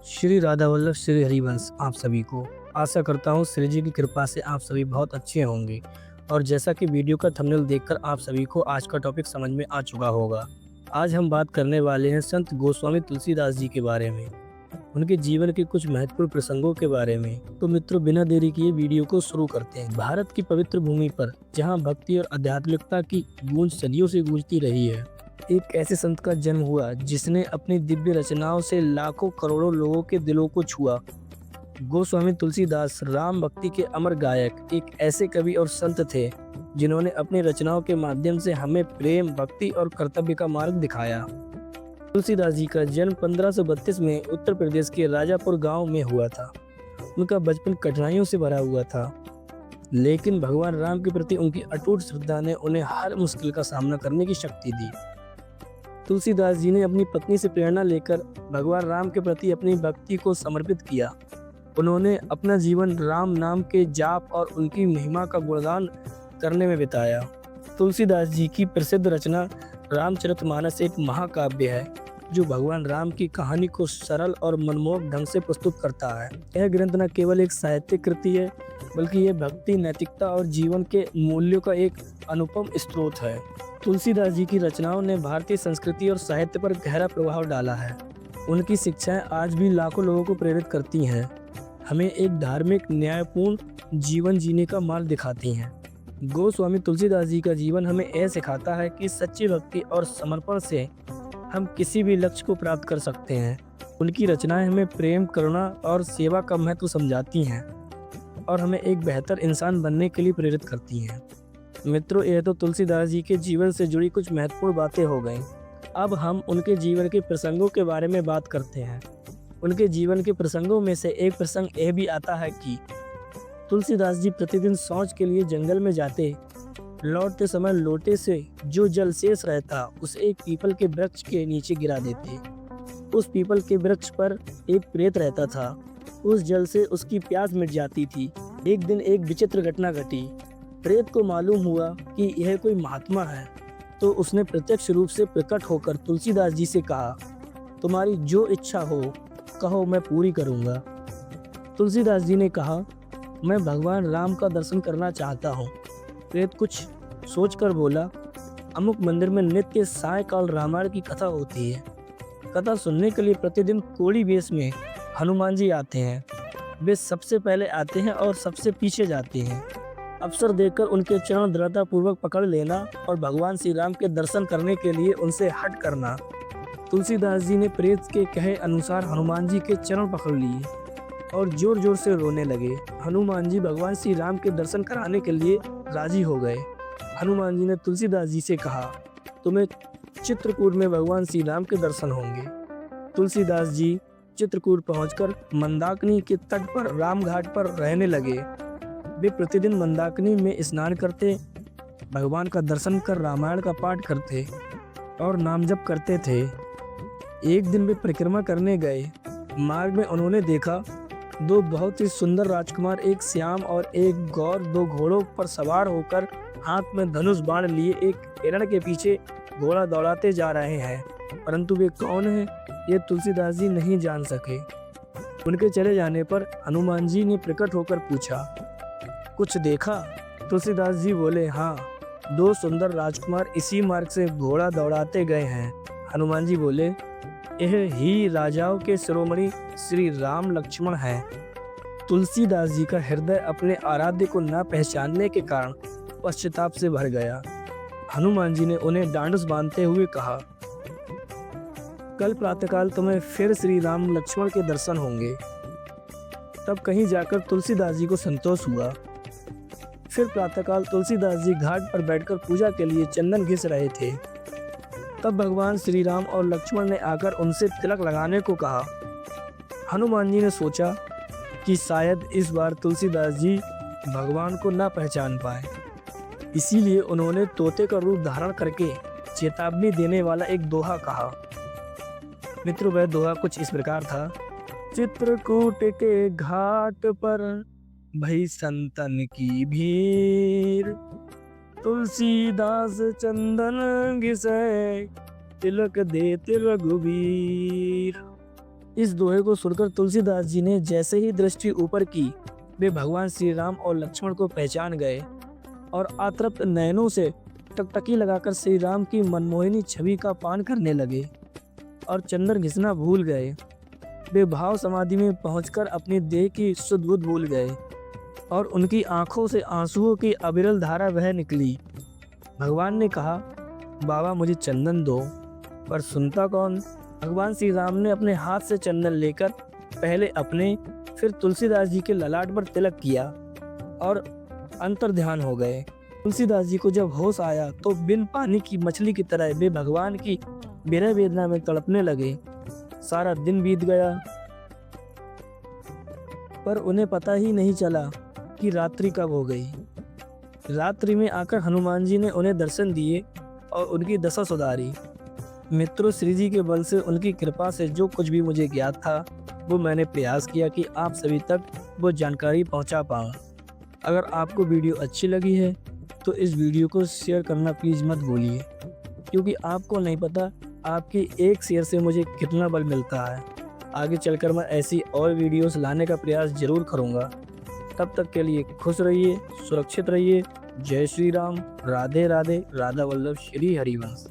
श्री राधा वल्लभ श्री हरिवंश आप सभी को। आशा करता हूँ श्री जी की कृपा से आप सभी बहुत अच्छे होंगे। और जैसा कि वीडियो का थंबनेल देखकर आप सभी को आज का टॉपिक समझ में आ चुका होगा। आज हम बात करने वाले हैं संत गोस्वामी तुलसीदास जी के बारे में, उनके जीवन के कुछ महत्वपूर्ण प्रसंगों के बारे में। तो मित्रों, बिना देरी किए वीडियो को शुरू करते हैं। भारत की पवित्र भूमि पर जहाँ भक्ति और आध्यात्मिकता की गूंज सदियों से गूंजती रही है, एक ऐसे संत का जन्म हुआ जिसने अपनी दिव्य रचनाओं से लाखों करोड़ों लोगों के दिलों को छुआ। गोस्वामी तुलसीदास राम भक्ति के अमर गायक, एक ऐसे कवि और संत थे जिन्होंने अपनी रचनाओं के माध्यम से हमें प्रेम, भक्ति और कर्तव्य का मार्ग दिखाया। तुलसीदास जी का जन्म 1532 में उत्तर प्रदेश के राजापुर गांव में हुआ था। उनका बचपन कठिनाइयों से भरा हुआ था, लेकिन भगवान राम के प्रति उनकी अटूट श्रद्धा ने उन्हें हर मुश्किल का सामना करने की शक्ति दी। तुलसीदास जी ने अपनी पत्नी से प्रेरणा लेकर भगवान राम के प्रति अपनी भक्ति को समर्पित किया। उन्होंने अपना जीवन राम नाम के जाप और उनकी महिमा का गुणगान करने में बिताया। तुलसीदास जी की प्रसिद्ध रचना रामचरितमानस एक महाकाव्य है जो भगवान राम की कहानी को सरल और मनमोहक ढंग से प्रस्तुत करता है। यह ग्रंथ न केवल एक साहित्यिक कृति है, बल्कि यह भक्ति, नैतिकता और जीवन के मूल्यों का एक अनुपम स्रोत है। तुलसीदास जी की रचनाओं ने भारतीय संस्कृति और साहित्य पर गहरा प्रभाव डाला है। उनकी शिक्षाएं आज भी लाखों लोगों को प्रेरित करती हैं, हमें एक धार्मिक, न्यायपूर्ण जीवन जीने का मार्ग दिखाती हैं। गोस्वामी तुलसीदास जी का जीवन हमें यह सिखाता है कि सच्ची भक्ति और समर्पण से हम किसी भी लक्ष्य को प्राप्त कर सकते हैं। उनकी रचनाएं हमें प्रेम, करुणा और सेवा का महत्व समझाती हैं और हमें एक बेहतर इंसान बनने के लिए प्रेरित करती हैं। मित्रों, यह तो तुलसीदास जी के जीवन से जुड़ी कुछ महत्वपूर्ण बातें हो गईं। अब हम उनके जीवन के प्रसंगों के बारे में बात करते हैं। उनके जीवन के प्रसंगों में से एक प्रसंग यह भी आता है कि तुलसीदास जी प्रतिदिन शौच के लिए जंगल में जाते। लौटते समय लोटे से जो जल शेष रहता उसे एक पीपल के वृक्ष के नीचे गिरा देते। उस पीपल के वृक्ष पर एक प्रेत रहता था। उस जल से उसकी प्यास मिट जाती थी। एक दिन एक विचित्र घटना घटी। प्रेत को मालूम हुआ कि यह कोई महात्मा है, तो उसने प्रत्यक्ष रूप से प्रकट होकर तुलसीदास जी से कहा, तुम्हारी जो इच्छा हो कहो, मैं पूरी करूंगा। तुलसीदास जी ने कहा, मैं भगवान राम का दर्शन करना चाहता हूँ। प्रेत कुछ सोचकर बोला, अमुक मंदिर में नित्य सायंकाल रामायण की कथा होती है। कथा सुनने के लिए प्रतिदिन कोढ़ी वेश में हनुमान जी आते हैं। वे सबसे पहले आते हैं और सबसे पीछे जाते हैं। अवसर देखकर उनके चरण दृढ़ता पूर्वक पकड़ लेना और भगवान श्री राम के दर्शन करने के लिए उनसे हट करना। तुलसीदास जी ने प्रेत के कहे अनुसार हनुमान जी के चरण पकड़ लिए और जोर जोर से रोने लगे। हनुमान जी भगवान श्री राम के दर्शन कराने के लिए राजी हो गए। हनुमान जी ने तुलसीदास जी से कहा, तुम्हें चित्रकूट में भगवान श्री राम के दर्शन होंगे। तुलसीदास जी चित्रकूट पहुंचकर मंदाकिनी के तट पर रामघाट पर रहने लगे। वे प्रतिदिन मंदाकिनी में स्नान करते, भगवान का दर्शन कर रामायण का पाठ करते और नाम जप करते थे। एक दिन वे परिक्रमा करने गए। मार्ग में उन्होंने देखा दो बहुत ही सुंदर राजकुमार, एक श्याम और एक गौर, दो घोड़ों पर सवार होकर हाथ में धनुष बाण लिए एक हिरण के पीछे घोड़ा दौड़ाते जा रहे हैं। परंतु वे कौन हैं, ये तुलसीदास जी नहीं जान सके। उनके चले जाने पर हनुमान जी ने प्रकट होकर पूछा, कुछ देखा? तुलसीदास जी बोले, हाँ, दो सुंदर राजकुमार इसी मार्ग से घोड़ा दौड़ाते गए हैं। हनुमान जी बोले, यह ही राजाओं के शिरोमणि श्री राम लक्ष्मण हैं। तुलसीदास जी का हृदय अपने आराध्य को न पहचानने के कारण पश्चाताप से भर गया। हनुमान जी ने उन्हें डांडस बांधते हुए कहा, कल प्रातःकाल तुम्हें फिर श्री राम लक्ष्मण के दर्शन होंगे। तब कहीं जाकर तुलसीदास जी को संतोष हुआ। फिर प्रातःकाल तुलसीदास जी घाट पर बैठकर पूजा के लिए चंदन घिस रहे थे। तब भगवान श्री राम और लक्ष्मण ने आकर उनसे तिलक लगाने को कहा। हनुमान जी ने सोचा कि शायद इस बार तुलसीदास जी भगवान को न पहचान पाए, इसीलिए उन्होंने तोते का रूप धारण करके चेतावनी देने वाला एक दोहा कहा। मित्रों, वह दोहा कुछ इस प्रकार था, चित्रकूट के घाट पर भई संतन की भीड़, तुलसीदास चंदन घिसै तिलक देते रघुवीर। इस दोहे को सुनकर तुलसीदास जी ने जैसे ही दृष्टि ऊपर की, वे भगवान श्री राम और लक्ष्मण को पहचान गए और अतृप्त नयनों से टकटकी लगाकर श्री राम की मनमोहिनी छवि का पान करने लगे और चंदन घिसना भूल गए। वे भाव समाधि में पहुंचकर अपनी देह की शुद्ध बुद्ध भूल गए और उनकी आंखों से आंसुओं की अविरल धारा बह निकली। भगवान ने कहा, बाबा मुझे चंदन दो, पर सुनता कौन। भगवान श्री राम ने अपने हाथ से चंदन लेकर पहले अपने फिर तुलसीदास जी के ललाट पर तिलक किया और अंतर्ध्यान हो गए। तुलसीदास जी को जब होश आया तो बिन पानी की मछली की तरह वे भगवान की विरह वेदना में तड़पने लगे। सारा दिन बीत गया पर उन्हें पता ही नहीं चला कि रात्रि कब हो गई। रात्रि में आकर हनुमान जी ने उन्हें दर्शन दिए और उनकी दशा सुधारी। मित्रों, श्री जी के बल से, उनकी कृपा से जो कुछ भी मुझे ज्ञात था वो मैंने प्रयास किया कि आप सभी तक वो जानकारी पहुंचा पाऊँ। अगर आपको वीडियो अच्छी लगी है तो इस वीडियो को शेयर करना प्लीज़ मत भूलिए, क्योंकि आपको नहीं पता आपकी एक शेयर से मुझे कितना बल मिलता है। आगे चलकर मैं ऐसी और वीडियोस लाने का प्रयास जरूर करूँगा। तब तक के लिए खुश रहिए, सुरक्षित रहिए। जय श्री राम। राधे राधे। राधा वल्लभ श्री हरिवंश।